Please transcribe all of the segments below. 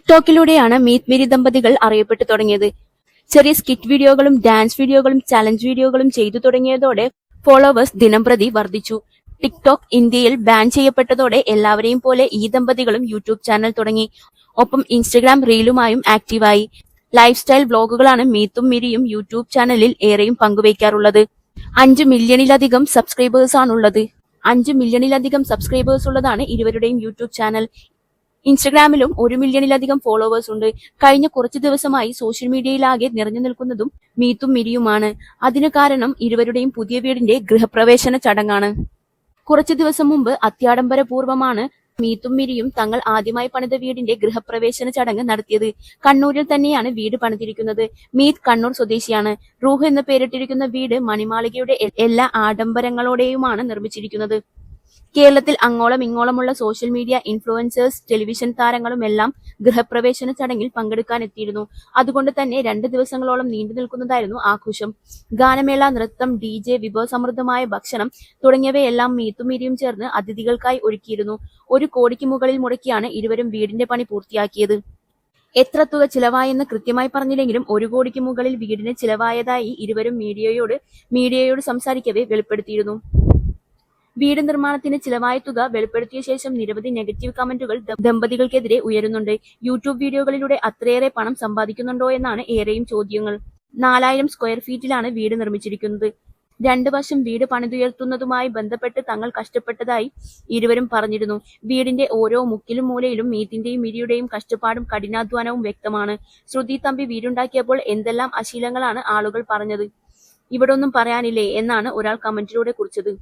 ടിക്ടോക്കിലൂടെയാണ് മീത് മിരി ദമ്പതികൾ അറിയപ്പെട്ടു തുടങ്ങിയത്. ചെറിയ സ്കിറ്റ് വീഡിയോകളും ഡാൻസ് വീഡിയോകളും ചലഞ്ച് വീഡിയോകളും ചെയ്തു തുടങ്ങിയതോടെ ഫോളോവേഴ്സ് ദിനംപ്രതി വർദ്ധിച്ചു. ടിക്ടോക്ക് ഇന്ത്യയിൽ ബാൻ ചെയ്യപ്പെട്ടതോടെ എല്ലാവരെയും പോലെ ഈ ദമ്പതികളും യൂട്യൂബ് ചാനൽ തുടങ്ങി. ഒപ്പം ഇൻസ്റ്റഗ്രാം റീലുമായും ആക്റ്റീവായി. ലൈഫ് സ്റ്റൈൽ വ്ലോഗുകളാണ് മീത്തും മിരിയും യൂട്യൂബ് ചാനലിൽ ഏറെയും പങ്കുവയ്ക്കാറുള്ളത്. 5 മില്യണിലധികം സബ്സ്ക്രൈബേഴ്സാണുള്ളത്. 5 മില്യണിലധികം സബ്സ്ക്രൈബേഴ്സ് ഉള്ളതാണ് ഇരുവരുടെയും യൂട്യൂബ് ചാനൽ. ഇൻസ്റ്റഗ്രാമിലും 1 മില്യണിലധികം ഫോളോവേഴ്സ് ഉണ്ട്. കഴിഞ്ഞ കുറച്ചു ദിവസമായി സോഷ്യൽ മീഡിയയിലാകെ നിറഞ്ഞു നിൽക്കുന്നതും മീത്തും മിരിയുമാണ്. അതിന് കാരണം ഇരുവരുടെയും പുതിയ വീടിന്റെ ഗൃഹപ്രവേശന ചടങ്ങാണ്. കുറച്ചു ദിവസം മുമ്പ് അത്യാഡംബരപൂർവ്വമാണ് മീത്തും മിരിയും തങ്ങൾ ആദ്യമായി പണിത വീടിന്റെ ഗൃഹപ്രവേശന ചടങ്ങ് നടത്തിയത്. കണ്ണൂരിൽ തന്നെയാണ് വീട് പണിതിരിക്കുന്നത്. മീത് കണ്ണൂർ സ്വദേശിയാണ്. റൂഹ് എന്ന് പേരിട്ടിരിക്കുന്ന വീട് മണിമാളികയുടെ എല്ലാ ആഡംബരങ്ങളോടെയുമാണ് നിർമ്മിച്ചിരിക്കുന്നത്. കേരളത്തിൽ അങ്ങോളം ഇങ്ങോളമുള്ള സോഷ്യൽ മീഡിയ ഇൻഫ്ലുവൻസേഴ്സ്, ടെലിവിഷൻ താരങ്ങളുമെല്ലാം ഗൃഹപ്രവേശന ചടങ്ങിൽ പങ്കെടുക്കാനെത്തിയിരുന്നു. അതുകൊണ്ട് തന്നെ 2 ദിവസങ്ങളോളം നീണ്ടു നിൽക്കുന്നതായിരുന്നു ആഘോഷം. ഗാനമേള, നൃത്തം, DJ, വിഭവസമൃദ്ധമായ ഭക്ഷണം തുടങ്ങിയവയെല്ലാം മീത്തും മിരിയും ചേർന്ന് അതിഥികൾക്കായി ഒരുക്കിയിരുന്നു. 1 കോടിക്ക് മുകളിൽ മുടക്കിയാണ് ഇരുവരും വീടിന്റെ പണി പൂർത്തിയാക്കിയത്. എത്ര തുക ചിലവായെന്ന് കൃത്യമായി പറഞ്ഞില്ലെങ്കിലും 1 കോടിക്ക് മുകളിൽ വീടിന് ചിലവായതായി ഇരുവരും മീഡിയയോട് സംസാരിക്കവേ വെളിപ്പെടുത്തിയിരുന്നു. വീട് നിർമ്മാണത്തിന് ചിലവായ തുക വെളിപ്പെടുത്തിയ ശേഷം നിരവധി നെഗറ്റീവ് കമന്റുകൾ ദമ്പതികൾക്കെതിരെ ഉയരുന്നുണ്ട്. യൂട്യൂബ് വീഡിയോകളിലൂടെ അത്രയേറെ പണം സമ്പാദിക്കുന്നുണ്ടോ എന്നാണ് ഏറെയും ചോദ്യങ്ങൾ. 4000 സ്ക്വയർ ഫീറ്റിലാണ് വീട് നിർമ്മിച്ചിരിക്കുന്നത്. 2 വർഷം വീട് പണിതുയർത്തുന്നതുമായി ബന്ധപ്പെട്ട് തങ്ങൾ കഷ്ടപ്പെട്ടതായി ഇരുവരും പറഞ്ഞിരുന്നു. വീടിന്റെ ഓരോ മുക്കിലും മൂലയിലും മീത്തിന്റെയും മിരിയുടെയും കഷ്ടപ്പാടും കഠിനാധ്വാനവും വ്യക്തമാണ്. ശ്രുതി തമ്പി വീടുണ്ടാക്കിയപ്പോൾ എന്തെല്ലാം അശീലങ്ങളാണ് ആളുകൾ പറഞ്ഞത്, ഇവിടൊന്നും പറയാനില്ലേ എന്നാണ് ഒരാൾ കമന്റിലൂടെ കുറിച്ചത്.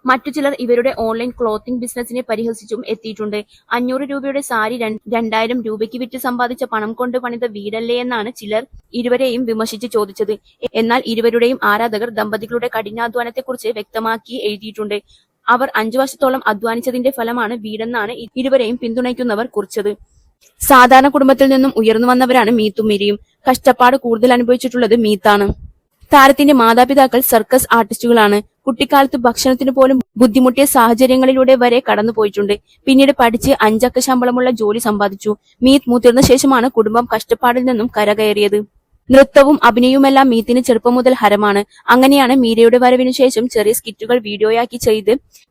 മറ്റു ചിലർ ഇവരുടെ ഓൺലൈൻ ക്ലോത്തിംഗ് ബിസിനസിനെ പരിഹസിച്ചും എത്തിയിട്ടുണ്ട്. 500 രൂപയുടെ സാരി 2000 രൂപയ്ക്ക് വിറ്റ് സമ്പാദിച്ച പണം കൊണ്ട് പണിത വീടല്ലേ എന്നാണ് ചിലർ ഇരുവരെയും വിമർശിച്ച് ചോദിച്ചത്. എന്നാൽ ഇരുവരുടെയും ആരാധകർ ദമ്പതികളുടെ കഠിനാധ്വാനത്തെക്കുറിച്ച് വ്യക്തമാക്കി എഴുതിയിട്ടുണ്ട്. അവർ 5 വർഷത്തോളം അധ്വാനിച്ചതിന്റെ ഫലമാണ് വീടെന്നാണ് ഇരുവരെയും പിന്തുണയ്ക്കുന്നവർ കുറിച്ചത്. സാധാരണ കുടുംബത്തിൽ നിന്നും ഉയർന്നു വന്നവരാണ് മീത്തും മിരിയും. കഷ്ടപ്പാട് കൂടുതൽ അനുഭവിച്ചിട്ടുള്ളത് മീത്താണ്. താരത്തിന്റെ മാതാപിതാക്കൾ സർക്കസ് ആർട്ടിസ്റ്റുകളാണ്. കുട്ടിക്കാലത്ത് ഭക്ഷണത്തിന് പോലും ബുദ്ധിമുട്ടിയ സാഹചര്യങ്ങളിലൂടെ വരെ കടന്നുപോയിട്ടുണ്ട്. പിന്നീട് പഠിച്ച് 5 അക്ക ശമ്പളമുള്ള ജോലി സമ്പാദിച്ചു. മീത് മുതിർന്ന ശേഷമാണ് കുടുംബം കഷ്ടപ്പാടിൽ നിന്നും കരകയറിയത്. നൃത്തവും അഭിനയവുമെല്ലാം മീത്തിന് ചെറുപ്പം മുതൽ ഹരമാണ്. അങ്ങനെയാണ് മീരയുടെ വരവിനു ശേഷം ചെറിയ സ്കിറ്റുകൾ വീഡിയോയാക്കി ചെയ്ത്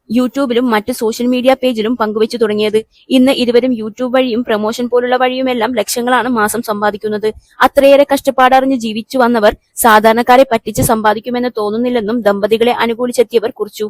യൂട്യൂബിലും മറ്റ് സോഷ്യൽ മീഡിയ പേജിലും പങ്കുവച്ചു തുടങ്ങിയത്. ഇന്ന് ഇരുവരും യൂട്യൂബ് വഴിയും പ്രമോഷൻ പോലുള്ള വഴിയുമെല്ലാം ലക്ഷങ്ങളാണ് മാസം സമ്പാദിക്കുന്നത്. അത്രയേറെ കഷ്ടപ്പാടറിഞ്ഞ് ജീവിച്ചു വന്നവർ സാധാരണക്കാരെ പറ്റിച്ച് സമ്പാദിക്കുമെന്ന് തോന്നുന്നില്ലെന്നും ദമ്പതികളെ അനുകൂലിച്ചെത്തിയവർ കുറിച്ചു.